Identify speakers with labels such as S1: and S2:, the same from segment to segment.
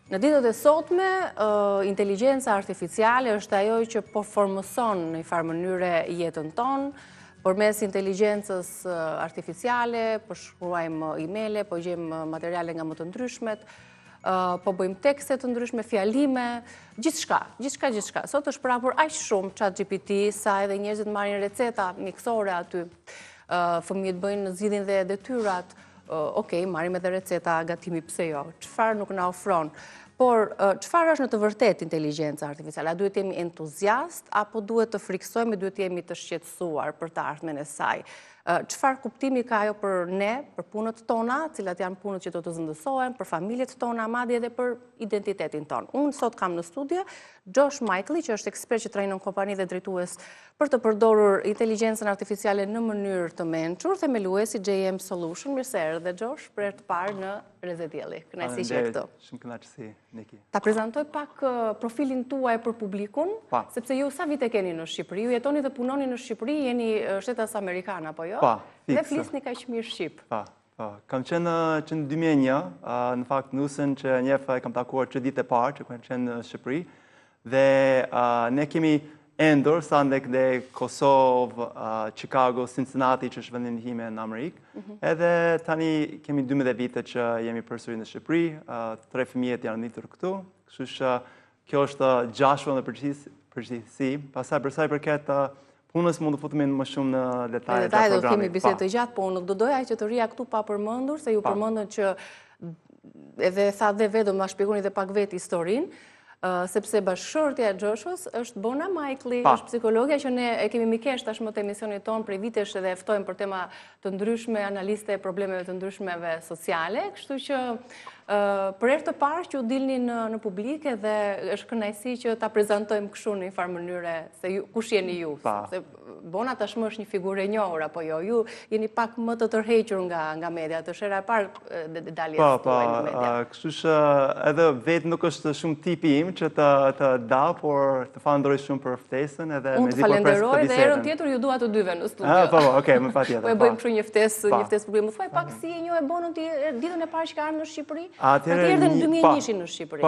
S1: Në ditët e sotme, inteligjenca artificiale është ajo që po formëson në një farë mënyre jetën tonë, përmes inteligjencës artificiale, po shkruajmë emaile, po gjejmë materiale nga më të ndryshmet, po bëjmë tekste të ndryshme, fjalime, gjithçka. Sot është prapur aq shumë ChatGPT sa edhe njerëzit marrin receta mjekësore aty. Fëmijët bëjnë zgjidhin dhe detyrat. Okej, marrim edhe receta gatimi, pse jo? Çfarë nuk na ofron? Por çfarë është në të vërtetë inteligjenca artificiale? A duhet jemi entuziast apo duhet të friksojmë, duhet jemi të shqetësuar për të ardhmen e saj? Çfarë kuptimi ka ajo për ne, për punët tona, cilat janë punët që do të zëndësohen, për familjet tona, madje edhe për identitetin ton. Unë sot kam në studio Josh Michaeli, që është ekspert që trajnon kompani dhe drejtues për të përdorur inteligjencën artificiale në mënyrë të mençur, themeluesi JM Solution. Mirë se erdhe Josh, për herë të parë në Reze Dielli. Kënaqësi që je këtu.
S2: Shumë kënaqësi, Niki.
S1: Ta prezantoj pak profilin tuaj për publikun, sepse ju sa vite keni në Shqipëri? Ju jetoni dhe punoni në Shqipëri, jeni shtetas amerikan apo jo? Dhe flisni kaq mirë shqip.
S2: Kam qenë në 2001, në fakt nusën që njef kam takuar 3 ditë e parë që kam qenë në Shqipëri, dhe ne kemi endur sa ndek dhe Kosovë, Chicago, Cincinnati që është vendin time në Amerikë. Edhe tani kemi 12 vite që jemi përsëri në Shqipëri, 3 fëmijët janë rritur këtu, kështu që kjo është gjashua në përgjithësi. Pastaj për sa i përket punës mund të futemi më shumë në detajet e programit.
S1: Do kemi bisedë të gjatë, po nuk do doja që të rria këtu pa përmendur, se ju përmendën që edhe tha dhe vetë, do ma shpjegoni dhe pak vetë historinë, sepse bashkëshortja e Joshos është Bona Michaeli, është psikologja që ne e kemi mikesht tashmë të emisionit tonë prej vitesh edhe ftojmë për tema të ndryshme, analiste e problemeve të ndryshmeve sociale, kështu që për herë të parë që u dilni në publike dhe është kënaqësi që ta prezantojmë kështu në një farë mënyre se kush jeni ju. Se Bona tashmë është një figurë e njohur apo jo? Ju jeni pak më të tërhequr nga media, të shera e parë daljes tuaj në media.
S2: Kështu që edhe vetë nuk është shumë tipi im që të da, por të falenderoj shumë për ftesën edhe
S1: unë të falenderoj dhe herën tjetër ju dua të dyve në studio.
S2: Okej, më patjetër.
S1: Po e bëjmë kështu një ftesë publike. Më thuaj pak si e njohë Bonën ditën e parë që ka ardhur në Shqipëri? Atëherë në 2001 në Shqipëri.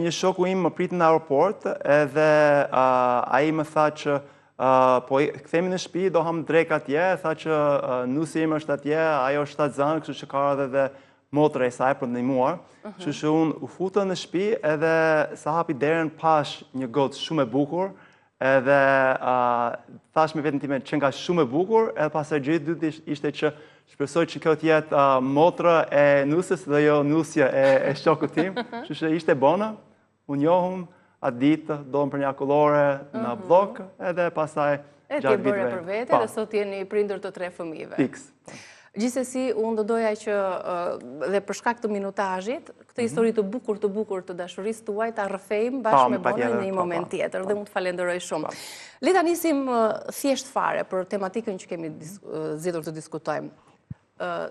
S2: Një shoku im më prit në aeroport edhe ai më tha që po kthehemi në shtëpi, do ham drek atje, tha që nusi im është atje, ajo është shtatzan, kështu që ka edhe motra e saj për të ndihmuar. Kështu që unë u futëm në shtëpi edhe sa hapi derën pash një gocë shumë e bukur, edhe thash me veten time që nga shumë e bukur, edhe pastaj gjë e dytë ishte që shpresoj që kjo të jetë motra e nusës dhe jo nusja e shokut tim. Kështu që ishte Bona, u njohëm atë ditë, doëm për një akullore në blok, edhe pastaj
S1: gjatë viteve. E ti bërë për vete dhe sot jeni prindër të 3 fëmijëve.
S2: Fiks.
S1: Gjithsesi, unë do doja që dhe për shkak të minutazhit, këtë histori të bukur të dashurisë tuaj ta rrëfejmë bashkë me Bonën në një moment tjetër dhe unë të falenderoj shumë. Le ta nisim thjesht fare për tematikën që kemi zgjedhur të diskutojmë.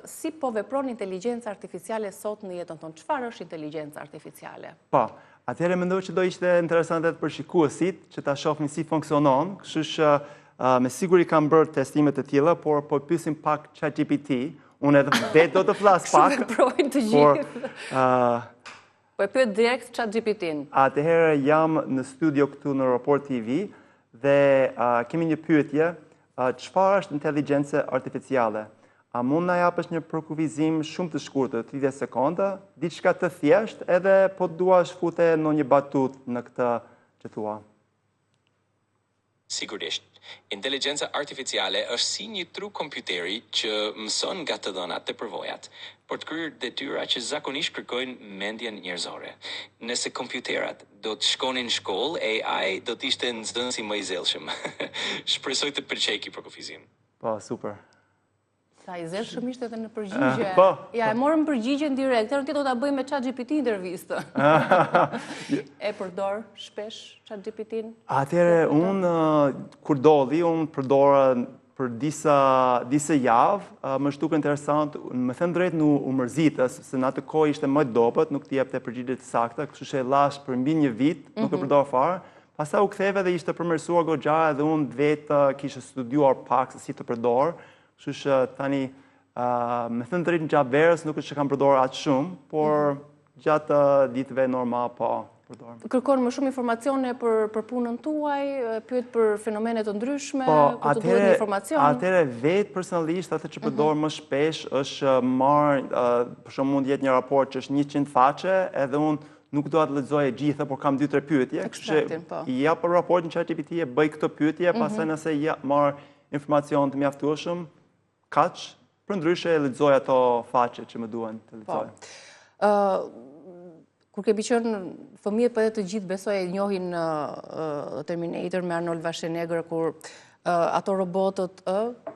S1: Si po vepron inteligjenca artificiale sot në jetën tonë? Çfarë është inteligjenca artificiale?
S2: Atëherë mendoj që do ishte interesante për shikuesit që ta shohin si funksionon, kështu që me siguri kam bërë testime të tilla, por po pyesim pak ChatGPT. Unë edhe vetë do të flas pak.
S1: Shumë provojnë të gjithë. Po e pyet direkt ChatGPT-n.
S2: Atëherë jam në studio këtu në Report TV dhe kemi një pyetje, çfarë është inteligjenca artificiale? A mund na japësh një përkufizim shumë të shkurtër, 30 sekonda, diçka të thjesht, edhe po dua shfute në një batut në këtë që thua?
S3: Sigurisht. Inteligjenca artificiale është si një tru kompjuteri që mëson nga të dhënat të përvojat, për të kryer detyra që zakonisht kërkojnë mendjen njerëzore. Nëse kompjuterat do të shkonin në shkollë, AI do të ishte nxënësi më i zellshëm. Shpresoj të pëlqej ky përkufizim.
S2: Po, super.
S1: Sa i zellshëm ishte edhe në përgjigje. Ja, e morëm përgjigjen direkt. Herën tjetër do ta bëjmë me ChatGPT intervistë. E përdor shpesh ChatGPT-n?
S2: Atëherë unë kur dolli, unë përdora për disa javë, më shtuk interesant, më them drejt u mërzitës, se në atë kohë ishte më dobët, nuk t'i jepte përgjigje të sakta, kështu që e lash për mbi një vit, nuk e përdor fare. Pastaj u ktheve dhe ishte përmirësuar goxha edhe unë vetë kisha studiuar pak se si të përdor. Kështu që tani, me thënë drejt në gjatë verës, nuk është që kam përdorur atë shumë, por gjatë ditëve normal, po, përdorim.
S1: Kërkon më shumë informacione për punën tuaj, pyet për fenomene të ndryshme,
S2: po,
S1: ku të duhet informacion?
S2: Atëre vetë personalisht atë që përdor më shpesh është marrë, për shumë mund jetë një raport që është 100 faqe, edhe unë nuk do atë lexoj e gjitha, por kam 2-3 pyetje.
S1: Ekstraktin, po.
S2: I jap për raportin ChatGPT, bëj këto pyetje, pastaj nëse marr informacion të mjaftueshëm, kaq, përndryshe lexoj ato faqe që më duhen të lexoj.
S1: Kur kemi qenë fëmijët, për edhe të gjithë besoj e njohin Terminator me Arnold Schwarzenegger, kur ato robotët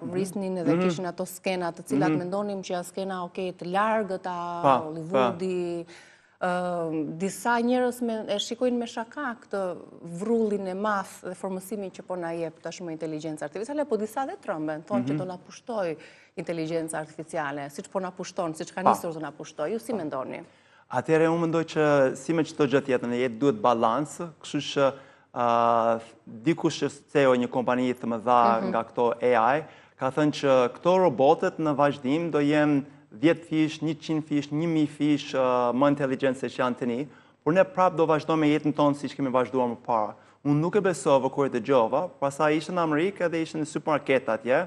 S1: vrisnin edhe kishin ato skena të cilat mendonim që janë skena të largët, Hollywoodi. Disa njerëz e shikojnë me shaka këtë vrullin e madh dhe formësimin që po na jep tashmë inteligjenca artificiale, po disa dhe trëmben, thonë që do na pushtoj inteligjenca artificiale, siç po na pushton, siç ka nisur të na pushtoj. Ju si mendoni?
S2: Atëherë unë mendoj që si me çdo gjë tjetër në jetë duhet balancë, kështu që dikush që CEO një kompani të mëdha nga këto AI ka thënë që këto robotet në vazhdim do jenë 10 fish, 100 fish, 1000 fish më inteligjent se që janë tani, por ne prapë do vazhdojmë me jetën tonë siç kemi vazhduar më parë. Unë nuk e besova kur e dëgjova, pastaj ishte në Amerikë edhe ishte në supermarket atje,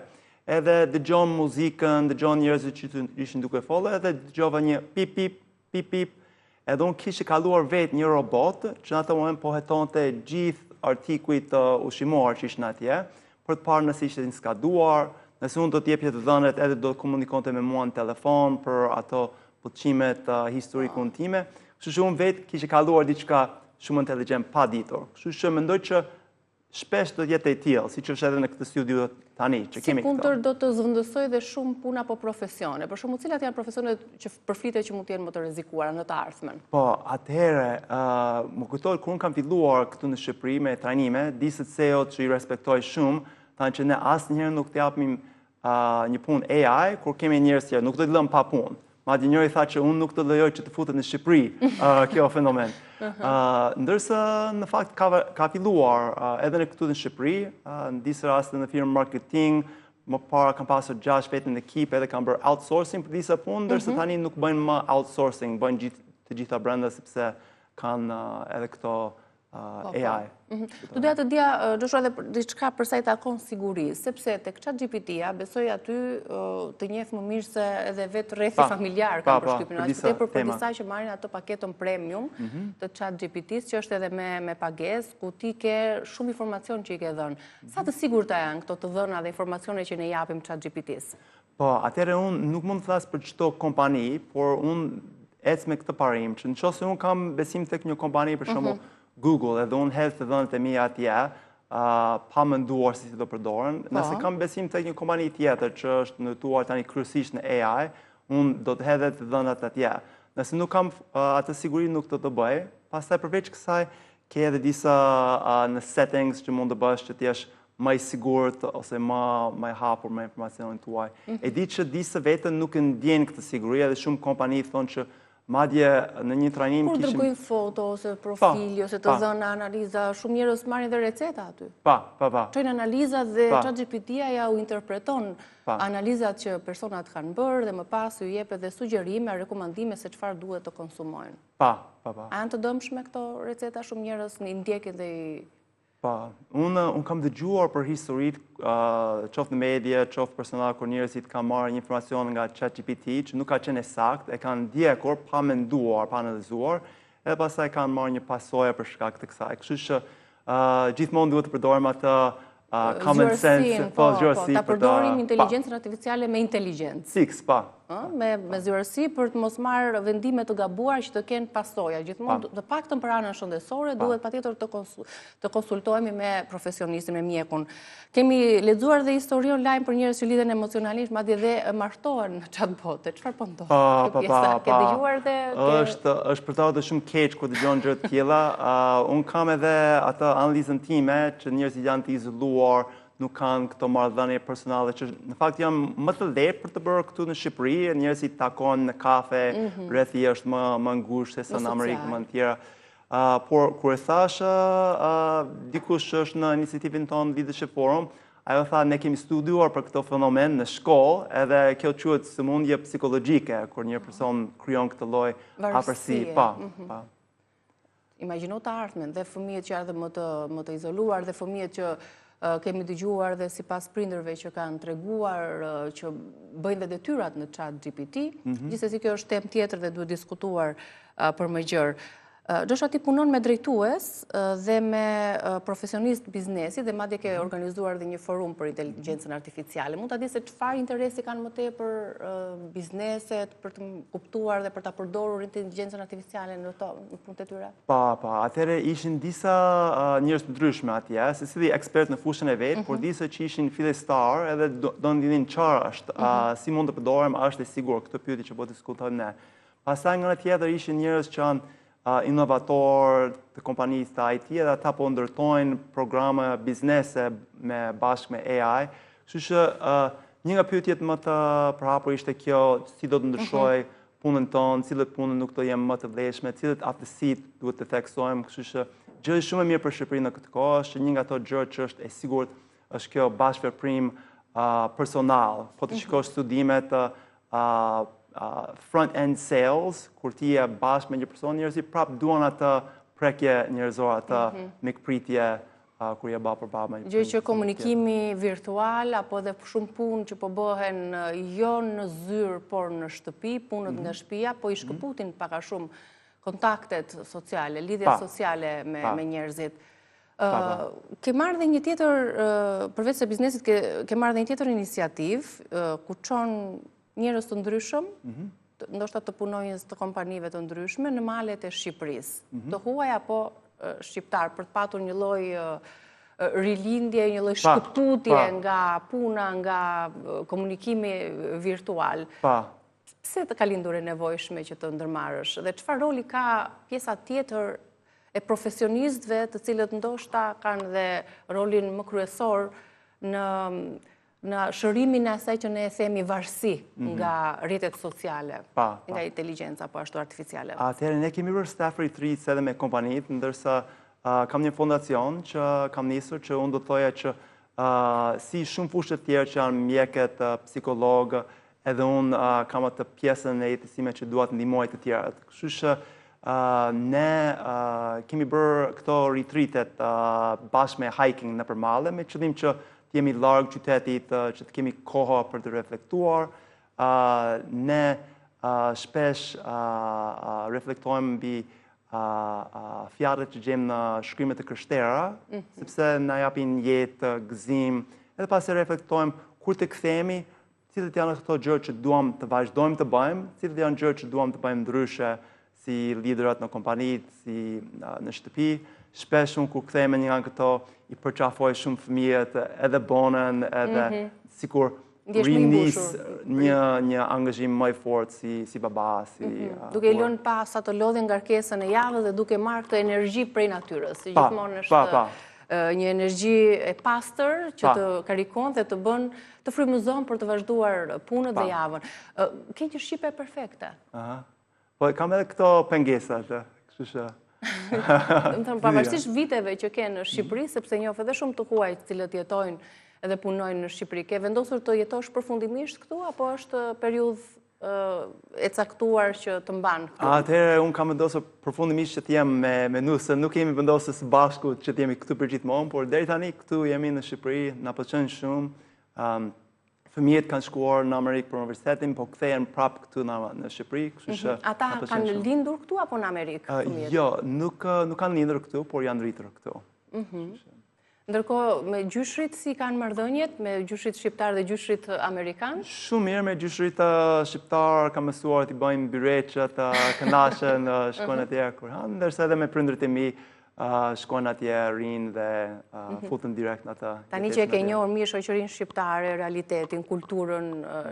S2: edhe dëgjon muzikën, dëgjon njerëzit që ishin duke folur, edhe dëgjova një pip pip pip pip, edhe unë kishte kaluar vetë një robot që në atë moment po hetonte gjithë artikujt ushqimor që ishin atje, për të parë nëse ishte skaduar. Nëse unë do t'jepje të dhënët, edhe do të komunikonte me mua në telefon për ato pëlqimet historikun time. Kështu që unë vetë kishe kaluar diçka shumë inteligjent pa ditur. Kështu që mendoj që shpesh do t'jetë e tillë, siç është edhe në këtë studio tani që kemi këto.
S1: Si kundër do të zvendësoj dhe shumë puna po profesione. Për shembull, cilat janë profesionet që përfite që mund të jenë më të rrezikuara në të ardhmen?
S2: Po, atëherë, më kujtohet kur unë kam filluar këtu në Shqipëri me trajnime, disa CEO-t që i respektoj shumë, thanë që ne asnjëherë nuk t'japim një punë AI, kur kemi njerëz që nuk do të lëm pa punë. Madje njëri tha që unë nuk të lejoj që të futet në Shqipëri kjo fenomen. Ndërsa në fakt ka filluar edhe në këtu në Shqipëri, në disa raste në firmë marketing, më para kam pasur 6 vetë në ekip edhe kam bërë outsourcing për disa punë, ndërsa tani nuk bëjnë më outsourcing, bëjnë të gjitha brenda sepse kanë edhe këto AI.
S1: Do doja të dija, Joshua, edhe diçka për sa i takon sigurisë, sepse tek ChatGPT-ja besoj aty të njeh më mirë se edhe vetë rrethi familjar ka përshtypjen. Tepër për disa që marrin ato paketën premium të ChatGPT-s, që është edhe me pagesë, ku ti ke shumë informacion që i ke dhënë. Sa të sigurta janë këto të dhëna dhe informacione që ne japim ChatGPT-s?
S2: Po, atëherë unë nuk mund të thas për çdo kompani, por unë ec me këtë parim, që nëse unë kam besim tek një kompani, për shembull Google, edhe unë hedh të dhënat e mia atje, pa menduar se si do përdoren. Nëse kam besim tek një kompani tjetër që është ndërtuar tani kryesisht në AI, unë do të hedh të dhënat atje. Nëse nuk kam atë siguri, nuk do të bëj. Pastaj përveç kësaj, ke edhe disa në settings që mund të bësh që të jesh më i sigurt ose më i hapur me informacionin tuaj. E di që disa vetën nuk e ndjejnë këtë siguri, edhe shumë kompani thonë që madje në një trajnim
S1: kishim... Kur dërgojnë foto ose profili ose të dhëna analiza, shumë njerëz marrin dhe receta aty.
S2: Pa.
S1: Çojnë analizat dhe ChatGPT-ja ja u interpreton analizat që personat kanë bërë dhe më pas ju jep edhe sugjerime, rekomandime se çfarë duhet të konsumojnë.
S2: Pa.
S1: A janë të dëmshme këto receta? Shumë njerëz i ndjekin dhe i...
S2: Pa, unë kam dëgjuar për historit, qoftë në media, qoftë personal, kur njerëzit kanë marrë një informacion nga ChatGPT, që nuk ka qenë sakt, e kanë ndjekur, pa menduar, pa analizuar, edhe pastaj kanë marrë një pasojë për shkak të kësaj. Kështu që gjithmonë duhet të përdorim atë common sense, zgjuarësi.
S1: Ta përdorim inteligjencën artificiale me inteligjencë.
S2: Fiks, pa.
S1: Me zgjuarësi për të mos marrë vendime të gabuara që të kenë pasoja. Gjithmonë, të paktën për anën shëndetësore, duhet patjetër të konsultohemi me profesionistin, me mjekun. Kemi lexuar dhe histori online për njerëz që lidhen emocionalisht, madje dhe martohen në chatbot. Çfarë po ndodh? Ke dëgjuar dhe
S2: është për ta shumë keq kur dëgjon gjëra të tilla. Un kam edhe atë analizën time që njerëzit janë të izoluar, nuk kanë këto marrëdhënie personale që në fakt janë më të lehtë për të bërë këtu në Shqipëri, njerëzit takojnë në kafe, rrethi është më ngushtë se në Amerikë më të tjera. Por kur e thash dikush është në iniciativën tonë Leadership Forum, ajo tha, ne kemi studiuar për këto fenomen në shkollë, edhe kjo quhet sëmundje psikologjike, kur një person kryon këtë lloj hapërsi. Pa.
S1: Imagjino të ardhmen dhe fëmijët që ardhen më të izoluar dhe fëmijët që kemi dëgjuar dhe sipas prindërve që kanë treguar që bëjnë dhe detyrat në ChatGPT. Gjithsesi kjo është temë tjetër dhe duhet diskutuar për më gjerë. Ndoshta ti punon me drejtues dhe me profesionist biznesi dhe madje ke organizuar dhe një forum për inteligjencën artificiale. Mund ta di se çfarë interesi kanë më tepër bizneset për të kuptuar dhe për ta përdorur inteligjencën artificiale në punët e tyre?
S2: Pa. Atëherë ishin disa njerëz të ndryshme atje, secili ekspert në fushën e vet, por disa që ishin fillestar edhe do ndinin çfarë është, si mund të përdorim, a është e sigurt këtë pyetje që po diskutojmë ne. Pastaj nga ana tjetër ishin njerëz që janë inovator të kompanisë të IT dhe ata po ndërtojnë programe biznese bashkë me AI. Kështu që një nga pyetjet më të përhapur ishte kjo, si do të ndryshoj punën tonë, cilët punën nuk do jenë më të vlefshme, cilët aftësitë duhet të theksojmë. Kështu që gjë shumë e mirë për Shqipërinë në këtë kohë është që një nga ato gjë që është e sigurt është kjo bashkëveprim personal. Po të shikosh studimet front-end sales, kur ti je bashkë me një person, njerëzit prap duan atë prekje njerëzore, atë mikpritje kur je ballë për ballë me një.
S1: Gjë që komunikimi virtual apo dhe shumë punë që po bëhen jo në zyrë, por në shtëpi, punët nga shtëpia, po i shkëputin pak a shumë kontaktet sociale, lidhjet sociale me njerëzit. Ke marrë dhe një tjetër, përveç se biznesit, ke marrë dhe një tjetër iniciativë, ku çon njerëz të ndryshëm, ndoshta të punonjës të kompanive të ndryshme në malet e Shqipërisë, të huaj apo shqiptar, për të patur një lloj rilindje, një lloj shkëputje nga puna, nga komunikimi virtual. Pse të ka lindur e nevojshme që të ndërmarrësh dhe çfarë roli ka pjesa tjetër e profesionistëve, të cilët ndoshta kanë dhe rolin më kryesor në shërimin e asaj që ne e themi varësi nga rrjetet sociale, nga inteligjenca apo ashtu artificiale.
S2: Atëherë ne kemi bërë staff retreats edhe me kompanitë, ndërsa kam një fondacion që kam nisur që unë do të thoja që si shumë fushë të tjerë që janë mjekët, psikologë, edhe unë kam atë pjesën e jetës time që dua të ndihmoj të tjerët. Kështu që ne kemi bërë këto retreatet bashkë me hiking nëpër male, me qëllim që të jemi larg qytetit, që të kemi kohë për të reflektuar. Ne shpesh reflektojmë mbi fjalët që gjejmë në shkrimet e krishterë, sepse na japin jetë, gëzim, edhe pasi reflektojmë kur të kthehemi, cilët janë ato gjëra që duam të vazhdojmë të bëjmë, cilët janë gjëra që duam të bëjmë ndryshe, si liderat në kompanitë, si në shtëpi. Shpesh unë kur kthehemi nga këto i përqafoj shumë fëmijët, edhe bonën, edhe sikur rinis një angazhim më i fortë si baba,
S1: duke i lënë pa sa të lodhin ngarkesën e javës dhe duke marrë këtë energji prej natyrës, si gjithmonë është një energji e pastër që të karikon dhe të bën të frymëzon për të vazhduar punët dhe javën. Ke një shqipe perfekte.
S2: Po kam edhe këto pengesat, kështu që
S1: pavarësisht viteve që ke në Shqipëri, sepse njoh edhe shumë të huaj të cilët jetojnë edhe punojnë në Shqipëri, ke vendosur të jetosh përfundimisht këtu apo është periudhë e caktuar që të mban këtu?
S2: Atëherë unë kam vendosur përfundimisht që të jem me nusë, nuk kemi vendosur së bashku që të jemi këtu për gjithmonë, por deri tani këtu jemi në Shqipëri, na pëlqen shumë. Fëmijët kanë shkuar në Amerikë për universitetin, po kthehen prapë këtu në Shqipëri, kështu që
S1: ata kanë lindur këtu apo në Amerikë fëmijët?
S2: Jo, nuk kanë lindur këtu, por janë rritur këtu.
S1: Ndërkohë me gjyshrit si kanë marrëdhëniet me gjyshrit shqiptar dhe gjyshrit amerikan?
S2: Shumë mirë me gjyshrit shqiptar, kam mësuar të bëjmë byreqët, kënaqen, shkojnë atje kur han, ndërsa edhe me prindërit e mi shkojnë atje, rinë dhe futen direkt në atë.
S1: Tani që e ke njohur mirë shoqërinë shqiptare, realitetin, kulturën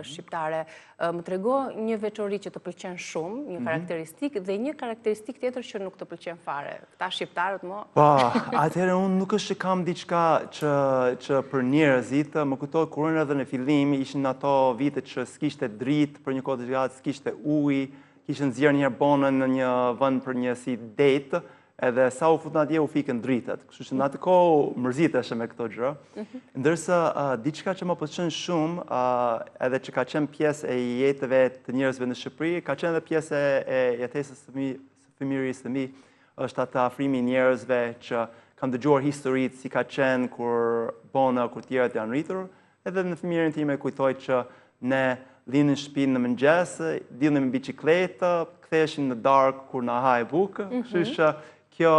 S1: shqiptare, më trego një veçori që të pëlqen shumë, një karakteristikë dhe një karakteristikë tjetër që nuk të pëlqen fare. Këta shqiptarët mo?
S2: Po, atëherë unë nuk është që kam diçka që për njerëzit, më kujtohet kur unë edhe në fillim ishin ato vite që s'kishte dritë për një kohë të gjatë, s'kishte ujë, kishin nxjerrë një herë bonën në një vend për një si date. edhe sa u futën atje u fikën dritat. Kështu që në atë kohë mërziteshe me këto gjë. Ndërsa diçka që më pëlqen shumë, edhe që ka qenë pjesë e jetëve të njerëzve në Shqipëri, ka qenë edhe pjesë e jetesës së fëmijërisë së mi, është atë afrimi i njerëzve që kanë dëgjuar historitë si ka qenë kur bona, kur tjerët janë rritur, edhe në fëmijërinë time kujtoj që ne linin shtëpinë në mëngjes, dilnim me biçikletë, ktheheshin në darkë kur na haj bukë, kështu që kjo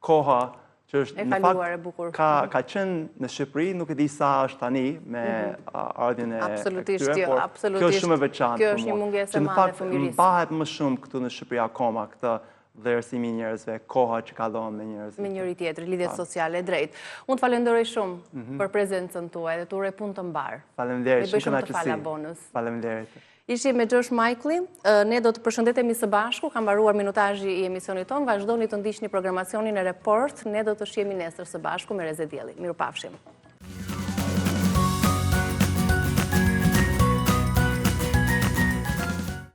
S2: koha që është në fakt ka qenë në Shqipëri, nuk e di sa është tani me ardhjen e
S1: këtyre,
S2: por kjo është shumë e veçantë.
S1: Kjo është një mungesë e madhe e fëmijërisë.
S2: Mbahet më shumë këtu në Shqipëri akoma këtë vlerësimi i njerëzve, koha që ka dhënë me njerëzve.
S1: Me njëri tjetër, lidhjet sociale drejt. Unë të falenderoj shumë për prezencën tuaj dhe të uroj punë të mbar.
S2: Faleminderit,
S1: shumë kënaqësi.
S2: Faleminderit.
S1: Ishim me Gjosh Majkulli, ne do të përshëndetemi së bashku, ka mbaruar minutazhi i emisionit tonë, vazhdoni të ndiqni programacionin e Report, ne do të shihemi nesër së bashku me Reze Dielli. Mirupafshim.